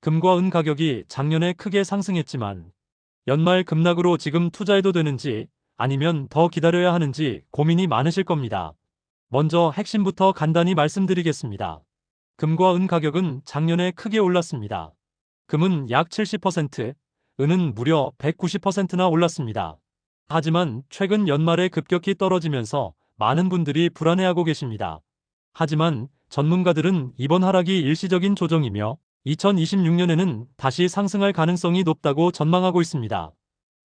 금과 은 가격이 작년에 크게 상승했지만 연말 급락으로 지금 투자해도 되는지 아니면 더 기다려야 하는지 고민이 많으실 겁니다. 먼저 핵심부터 간단히 말씀드리겠습니다. 금과 은 가격은 작년에 크게 올랐습니다. 금은 약 70%, 은은 무려 190%나 올랐습니다. 하지만 최근 연말에 급격히 떨어지면서 많은 분들이 불안해하고 계십니다. 하지만 전문가들은 이번 하락이 일시적인 조정이며 2026년에는 다시 상승할 가능성이 높다고 전망하고 있습니다.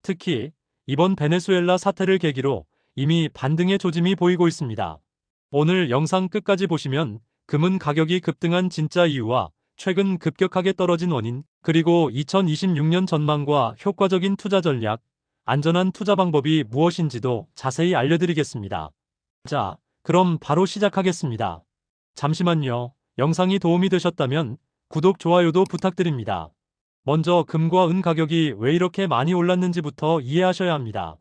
특히 이번 베네수엘라 사태를 계기로 이미 반등의 조짐이 보이고 있습니다. 오늘 영상 끝까지 보시면 금은 가격이 급등한 진짜 이유와 최근 급격하게 떨어진 원인, 그리고 2026년 전망과 효과적인 투자 전략, 안전한 투자 방법이 무엇인지도 자세히 알려드리겠습니다. 자, 그럼 바로 시작하겠습니다. 잠시만요. 영상이 도움이 되셨다면 구독, 좋아요도 부탁드립니다. 먼저 금과 은 가격이 왜 이렇게 많이 올랐는지부터 이해하셔야 합니다.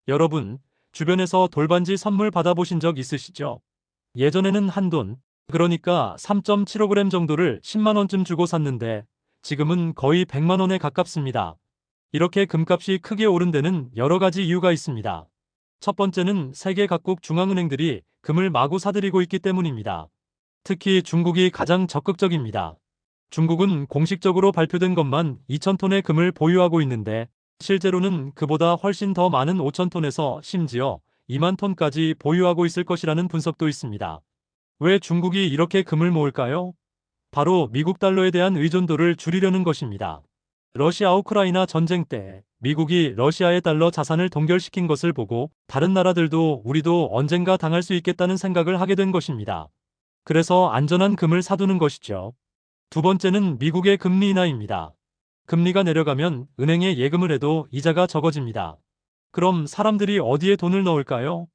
여러분, 주변에서 돌반지 선물 받아보신 적 있으시죠? 예전에는 한돈, 그러니까 3.75g 정도를 10만원쯤 주고 샀는데 지금은 거의 100만원에 가깝습니다. 이렇게 금값이 크게 오른 데는 여러 가지 이유가 있습니다. 첫 번째는 세계 각국 중앙은행들이 금을 마구 사들이고 있기 때문입니다. 특히 중국이 가장 적극적입니다. 중국은 공식적으로 발표된 것만 2,000톤의 금을 보유하고 있는데 실제로는 그보다 훨씬 더 많은 5,000톤에서 심지어 2만 톤까지 보유하고 있을 것이라는 분석도 있습니다. 왜 중국이 이렇게 금을 모을까요? 바로 미국 달러에 대한 의존도를 줄이려는 것입니다. 러시아 우크라이나 전쟁 때 미국이 러시아의 달러 자산을 동결시킨 것을 보고 다른 나라들도 우리도 언젠가 당할 수 있겠다는 생각을 하게 된 것입니다. 그래서 안전한 금을 사두는 것이죠. 두 번째는 미국의 금리 인하입니다. 금리가 내려가면 은행에 예금을 해도 이자가 적어집니다. 그럼 사람들이 어디에 돈을 넣을까요?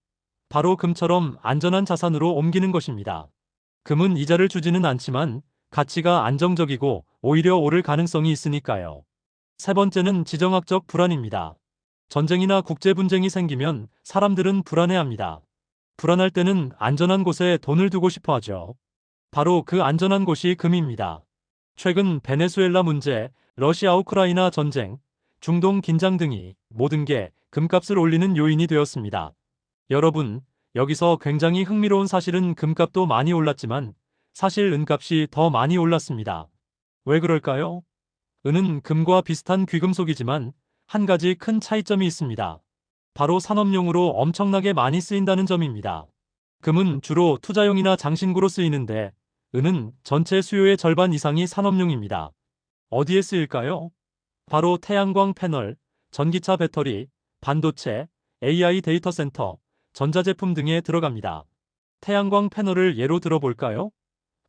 바로 금처럼 안전한 자산으로 옮기는 것입니다. 금은 이자를 주지는 않지만 가치가 안정적이고 오히려 오를 가능성이 있으니까요. 세 번째는 지정학적 불안입니다. 전쟁이나 국제 분쟁이 생기면 사람들은 불안해합니다. 불안할 때는 안전한 곳에 돈을 두고 싶어 하죠. 바로 그 안전한 곳이 금입니다. 최근 베네수엘라 문제, 러시아 우크라이나 전쟁, 중동 긴장 등이 모든 게 금값을 올리는 요인이 되었습니다. 여러분, 여기서 굉장히 흥미로운 사실은 금값도 많이 올랐지만 사실 은값이 더 많이 올랐습니다. 왜 그럴까요? 은은 금과 비슷한 귀금속이지만 한 가지 큰 차이점이 있습니다. 바로 산업용으로 엄청나게 많이 쓰인다는 점입니다. 금은 주로 투자용이나 장신구로 쓰이는데 은은 전체 수요의 절반 이상이 산업용입니다. 어디에 쓰일까요? 바로 태양광 패널, 전기차 배터리, 반도체, AI 데이터 센터, 전자제품 등에 들어갑니다. 태양광 패널을 예로 들어볼까요?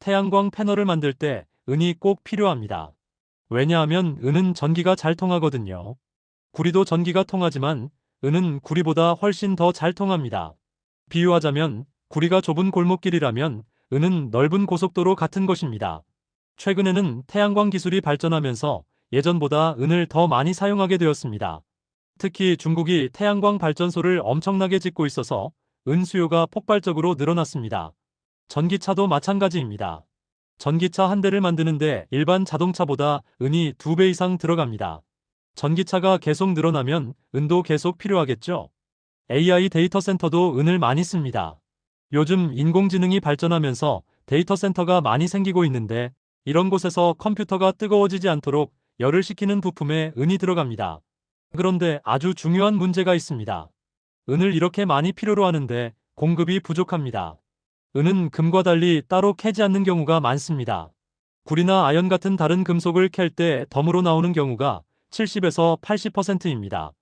태양광 패널을 만들 때 은이 꼭 필요합니다. 왜냐하면 은은 전기가 잘 통하거든요. 구리도 전기가 통하지만 은은 구리보다 훨씬 더 잘 통합니다. 비유하자면 구리가 좁은 골목길이라면 은은 넓은 고속도로 같은 것입니다. 최근에는 태양광 기술이 발전하면서 예전보다 은을 더 많이 사용하게 되었습니다. 특히 중국이 태양광 발전소를 엄청나게 짓고 있어서 은 수요가 폭발적으로 늘어났습니다. 전기차도 마찬가지입니다. 전기차 한 대를 만드는데 일반 자동차보다 은이 2배 이상 들어갑니다. 전기차가 계속 늘어나면 은도 계속 필요하겠죠? AI 데이터 센터도 은을 많이 씁니다. 요즘 인공지능이 발전하면서 데이터 센터가 많이 생기고 있는데 이런 곳에서 컴퓨터가 뜨거워지지 않도록 열을 식히는 부품에 은이 들어갑니다. 그런데 아주 중요한 문제가 있습니다. 은을 이렇게 많이 필요로 하는데 공급이 부족합니다. 은은 금과 달리 따로 캐지 않는 경우가 많습니다. 구리나 아연 같은 다른 금속을 캘 때 덤으로 나오는 경우가 70에서 80%입니다.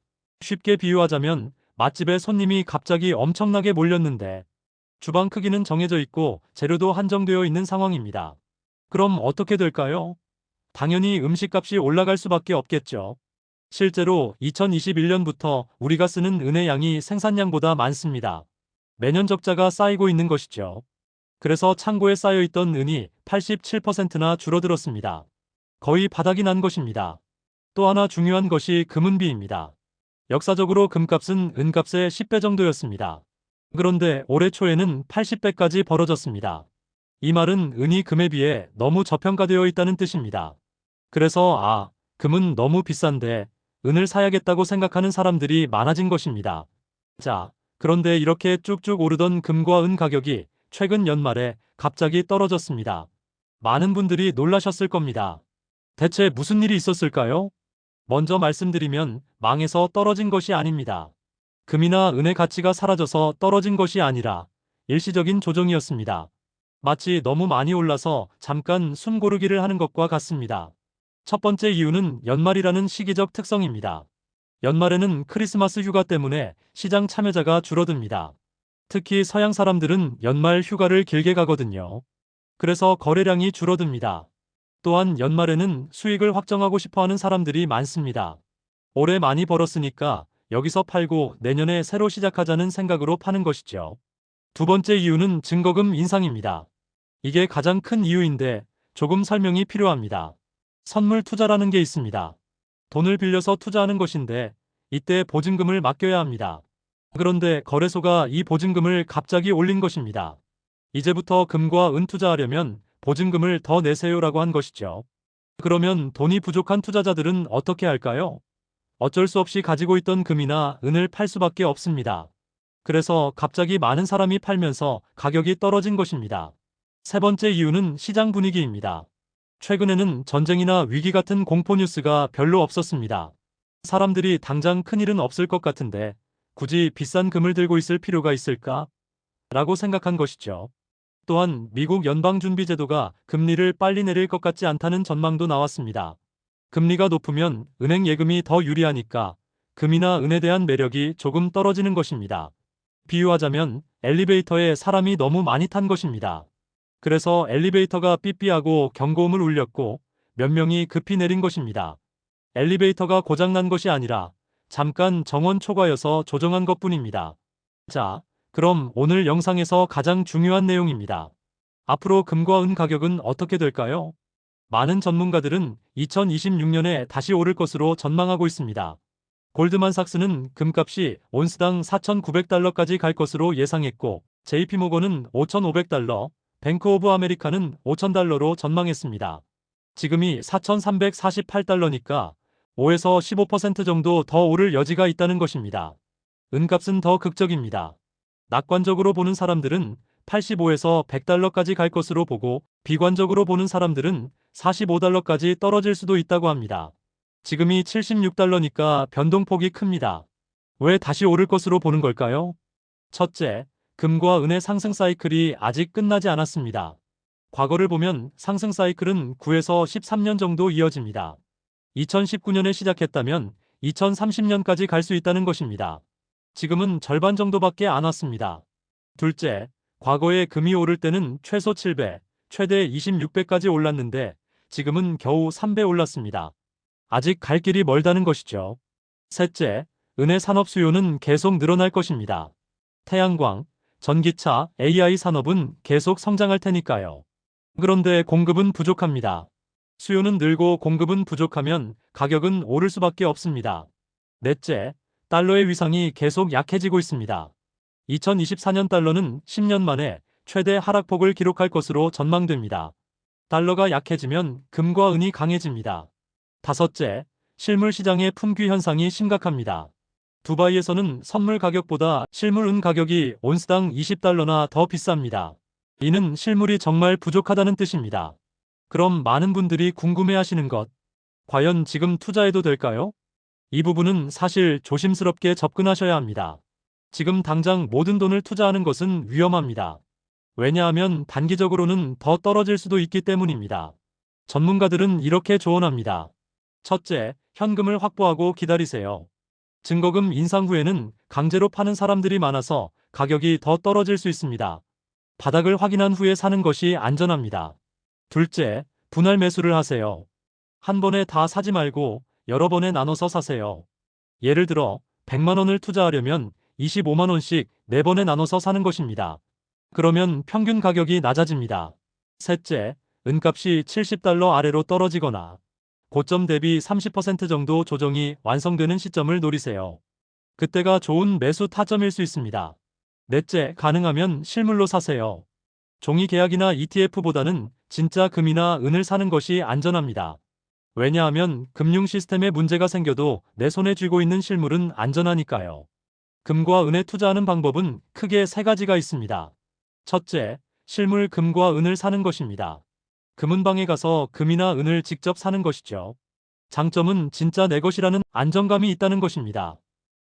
쉽게 비유하자면 맛집에 손님이 갑자기 엄청나게 몰렸는데 주방 크기는 정해져 있고 재료도 한정되어 있는 상황입니다. 그럼 어떻게 될까요? 당연히 음식값이 올라갈 수밖에 없겠죠. 실제로 2021년부터 우리가 쓰는 은의 양이 생산량보다 많습니다. 매년 적자가 쌓이고 있는 것이죠. 그래서 창고에 쌓여있던 은이 87%나 줄어들었습니다. 거의 바닥이 난 것입니다. 또 하나 중요한 것이 금은비입니다. 역사적으로 금값은 은값의 10배 정도였습니다. 그런데 올해 초에는 80배까지 벌어졌습니다. 이 말은 은이 금에 비해 너무 저평가되어 있다는 뜻입니다. 그래서 금은 너무 비싼데 은을 사야겠다고 생각하는 사람들이 많아진 것입니다. 자, 그런데 이렇게 쭉쭉 오르던 금과 은 가격이 최근 연말에 갑자기 떨어졌습니다. 많은 분들이 놀라셨을 겁니다. 대체 무슨 일이 있었을까요? 먼저 말씀드리면 망해서 떨어진 것이 아닙니다. 금이나 은의 가치가 사라져서 떨어진 것이 아니라 일시적인 조정이었습니다. 마치 너무 많이 올라서 잠깐 숨 고르기를 하는 것과 같습니다. 첫 번째 이유는 연말이라는 시기적 특성입니다. 연말에는 크리스마스 휴가 때문에 시장 참여자가 줄어듭니다. 특히 서양 사람들은 연말 휴가를 길게 가거든요. 그래서 거래량이 줄어듭니다. 또한 연말에는 수익을 확정하고 싶어 하는 사람들이 많습니다. 올해 많이 벌었으니까 여기서 팔고 내년에 새로 시작하자는 생각으로 파는 것이죠. 두 번째 이유는 증거금 인상입니다. 이게 가장 큰 이유인데 조금 설명이 필요합니다. 선물 투자라는 게 있습니다. 돈을 빌려서 투자하는 것인데 이때 보증금을 맡겨야 합니다. 그런데 거래소가 이 보증금을 갑자기 올린 것입니다. 이제부터 금과 은 투자하려면 보증금을 더 내세요라고 한 것이죠. 그러면 돈이 부족한 투자자들은 어떻게 할까요? 어쩔 수 없이 가지고 있던 금이나 은을 팔 수밖에 없습니다. 그래서 갑자기 많은 사람이 팔면서 가격이 떨어진 것입니다. 세 번째 이유는 시장 분위기입니다. 최근에는 전쟁이나 위기 같은 공포 뉴스가 별로 없었습니다. 사람들이 당장 큰일은 없을 것 같은데 굳이 비싼 금을 들고 있을 필요가 있을까? 라고 생각한 것이죠. 또한 미국 연방준비제도가 금리를 빨리 내릴 것 같지 않다는 전망도 나왔습니다. 금리가 높으면 은행 예금이 더 유리하니까 금이나 은에 대한 매력이 조금 떨어지는 것입니다. 비유하자면 엘리베이터에 사람이 너무 많이 탄 것입니다. 그래서 엘리베이터가 삐삐하고 경고음을 울렸고 몇 명이 급히 내린 것입니다. 엘리베이터가 고장난 것이 아니라 잠깐 정원 초과여서 조정한 것뿐입니다. 자, 그럼 오늘 영상에서 가장 중요한 내용입니다. 앞으로 금과 은 가격은 어떻게 될까요? 많은 전문가들은 2026년에 다시 오를 것으로 전망하고 있습니다. 골드만삭스는 금값이 온스당 4,900달러까지 갈 것으로 예상했고, JP모건은 5,500달러, 뱅크 오브 아메리카는 5,000달러로 전망했습니다. 지금이 4,348달러니까 5에서 15% 정도 더 오를 여지가 있다는 것입니다. 은값은 더 극적입니다. 낙관적으로 보는 사람들은 85에서 100달러까지 갈 것으로 보고 비관적으로 보는 사람들은 45달러까지 떨어질 수도 있다고 합니다. 지금이 76달러니까 변동폭이 큽니다. 왜 다시 오를 것으로 보는 걸까요? 첫째, 금과 은의 상승 사이클이 아직 끝나지 않았습니다. 과거를 보면 상승 사이클은 9에서 13년 정도 이어집니다. 2019년에 시작했다면 2030년까지 갈 수 있다는 것입니다. 지금은 절반 정도밖에 안 왔습니다. 둘째, 과거에 금이 오를 때는 최소 7배, 최대 26배까지 올랐는데 지금은 겨우 3배 올랐습니다. 아직 갈 길이 멀다는 것이죠. 셋째, 은의 산업 수요는 계속 늘어날 것입니다. 태양광, 전기차, AI 산업은 계속 성장할 테니까요. 그런데 공급은 부족합니다. 수요는 늘고 공급은 부족하면 가격은 오를 수밖에 없습니다. 넷째, 달러의 위상이 계속 약해지고 있습니다. 2024년 달러는 10년 만에 최대 하락폭을 기록할 것으로 전망됩니다. 달러가 약해지면 금과 은이 강해집니다. 다섯째, 실물 시장의 품귀 현상이 심각합니다. 두바이에서는 선물 가격보다 실물 은 가격이 온스당 20달러나 더 비쌉니다. 이는 실물이 정말 부족하다는 뜻입니다. 그럼 많은 분들이 궁금해하시는 것, 과연 지금 투자해도 될까요? 이 부분은 사실 조심스럽게 접근하셔야 합니다. 지금 당장 모든 돈을 투자하는 것은 위험합니다. 왜냐하면 단기적으로는 더 떨어질 수도 있기 때문입니다. 전문가들은 이렇게 조언합니다. 첫째, 현금을 확보하고 기다리세요. 증거금 인상 후에는 강제로 파는 사람들이 많아서 가격이 더 떨어질 수 있습니다. 바닥을 확인한 후에 사는 것이 안전합니다. 둘째, 분할 매수를 하세요. 한 번에 다 사지 말고 여러 번에 나눠서 사세요. 예를 들어 100만 원을 투자하려면 25만 원씩 4번에 나눠서 사는 것입니다. 그러면 평균 가격이 낮아집니다. 셋째, 은값이 70달러 아래로 떨어지거나 고점 대비 30% 정도 조정이 완성되는 시점을 노리세요. 그때가 좋은 매수 타점일 수 있습니다. 넷째, 가능하면 실물로 사세요. 종이 계약이나 ETF보다는 진짜 금이나 은을 사는 것이 안전합니다. 왜냐하면 금융 시스템에 문제가 생겨도 내 손에 쥐고 있는 실물은 안전하니까요. 금과 은에 투자하는 방법은 크게 세 가지가 있습니다. 첫째, 실물 금과 은을 사는 것입니다. 금은방에 가서 금이나 은을 직접 사는 것이죠. 장점은 진짜 내 것이라는 안정감이 있다는 것입니다.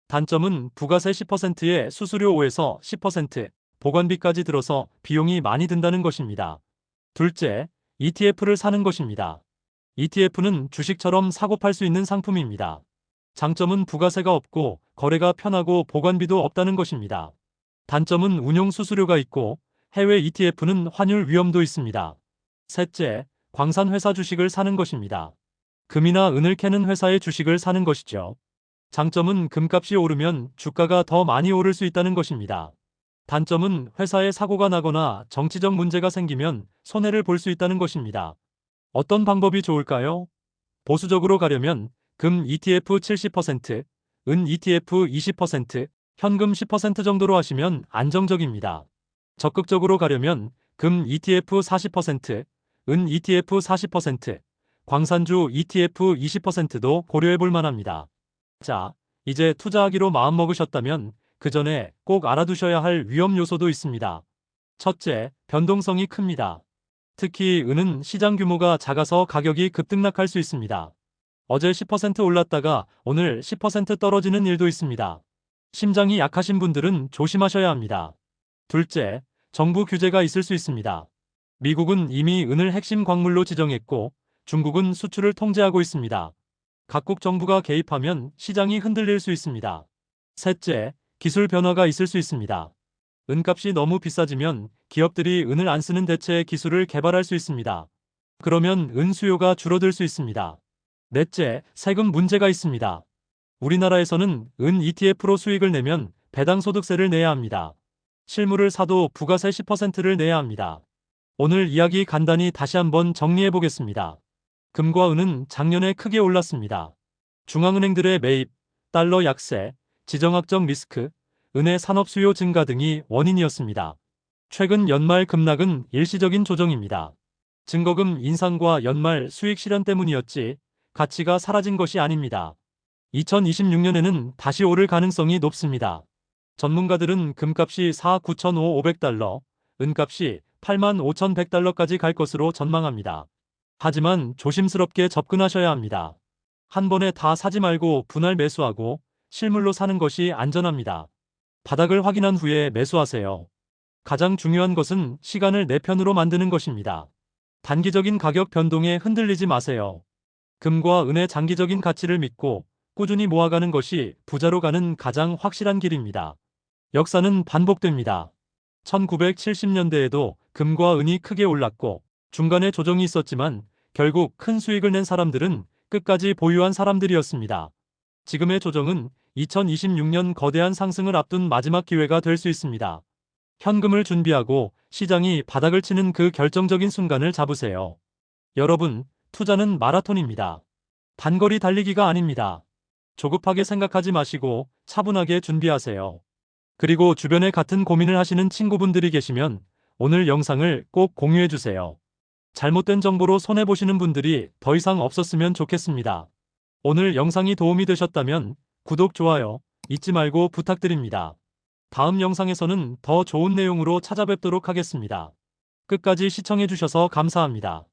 단점은 부가세 10%에 수수료 5에서 10%, 보관비까지 들어서 비용이 많이 든다는 것입니다. 둘째, ETF를 사는 것입니다. ETF는 주식처럼 사고 팔 수 있는 상품입니다. 장점은 부가세가 없고 거래가 편하고 보관비도 없다는 것입니다. 단점은 운용 수수료가 있고 해외 ETF는 환율 위험도 있습니다. 셋째, 광산회사 주식을 사는 것입니다. 금이나 은을 캐는 회사의 주식을 사는 것이죠. 장점은 금값이 오르면 주가가 더 많이 오를 수 있다는 것입니다. 단점은 회사에 사고가 나거나 정치적 문제가 생기면 손해를 볼 수 있다는 것입니다. 어떤 방법이 좋을까요? 보수적으로 가려면 금 ETF 70%, 은 ETF 20%, 현금 10% 정도로 하시면 안정적입니다. 적극적으로 가려면 금 ETF 40%, 은 ETF 40%, 광산주 ETF 20%도 고려해 볼 만합니다. 자, 이제 투자하기로 마음먹으셨다면 그 전에 꼭 알아두셔야 할 위험 요소도 있습니다. 첫째, 변동성이 큽니다. 특히 은은 시장 규모가 작아서 가격이 급등락할 수 있습니다. 어제 10% 올랐다가 오늘 10% 떨어지는 일도 있습니다. 심장이 약하신 분들은 조심하셔야 합니다. 둘째, 정부 규제가 있을 수 있습니다. 미국은 이미 은을 핵심 광물로 지정했고 중국은 수출을 통제하고 있습니다. 각국 정부가 개입하면 시장이 흔들릴 수 있습니다. 셋째, 기술 변화가 있을 수 있습니다. 은값이 너무 비싸지면 기업들이 은을 안 쓰는 대체의 기술을 개발할 수 있습니다. 그러면 은 수요가 줄어들 수 있습니다. 넷째, 세금 문제가 있습니다. 우리나라에서는 은 ETF로 수익을 내면 배당 소득세를 내야 합니다. 실물을 사도 부가세 10%를 내야 합니다. 오늘 이야기 간단히 다시 한번 정리해 보겠습니다. 금과 은은 작년에 크게 올랐습니다. 중앙은행들의 매입, 달러 약세, 지정학적 리스크, 은의 산업 수요 증가 등이 원인이었습니다. 최근 연말 급락은 일시적인 조정입니다. 증거금 인상과 연말 수익 실현 때문이었지 가치가 사라진 것이 아닙니다. 2026년에는 다시 오를 가능성이 높습니다. 전문가들은 금값이 49,500달러, 은값이 85,100달러까지 갈 것으로 전망합니다. 하지만 조심스럽게 접근하셔야 합니다. 한 번에 다 사지 말고 분할 매수하고 실물로 사는 것이 안전합니다. 바닥을 확인한 후에 매수하세요. 가장 중요한 것은 시간을 내 편으로 만드는 것입니다. 단기적인 가격 변동에 흔들리지 마세요. 금과 은의 장기적인 가치를 믿고 꾸준히 모아가는 것이 부자로 가는 가장 확실한 길입니다. 역사는 반복됩니다. 1970년대에도 금과 은이 크게 올랐고 중간에 조정이 있었지만 결국 큰 수익을 낸 사람들은 끝까지 보유한 사람들이었습니다. 지금의 조정은 2026년 거대한 상승을 앞둔 마지막 기회가 될 수 있습니다. 현금을 준비하고 시장이 바닥을 치는 그 결정적인 순간을 잡으세요. 여러분, 투자는 마라톤입니다. 단거리 달리기가 아닙니다. 조급하게 생각하지 마시고 차분하게 준비하세요. 그리고 주변에 같은 고민을 하시는 친구분들이 계시면 오늘 영상을 꼭 공유해 주세요. 잘못된 정보로 손해보시는 분들이 더 이상 없었으면 좋겠습니다. 오늘 영상이 도움이 되셨다면 구독, 좋아요 잊지 말고 부탁드립니다. 다음 영상에서는 더 좋은 내용으로 찾아뵙도록 하겠습니다. 끝까지 시청해 주셔서 감사합니다.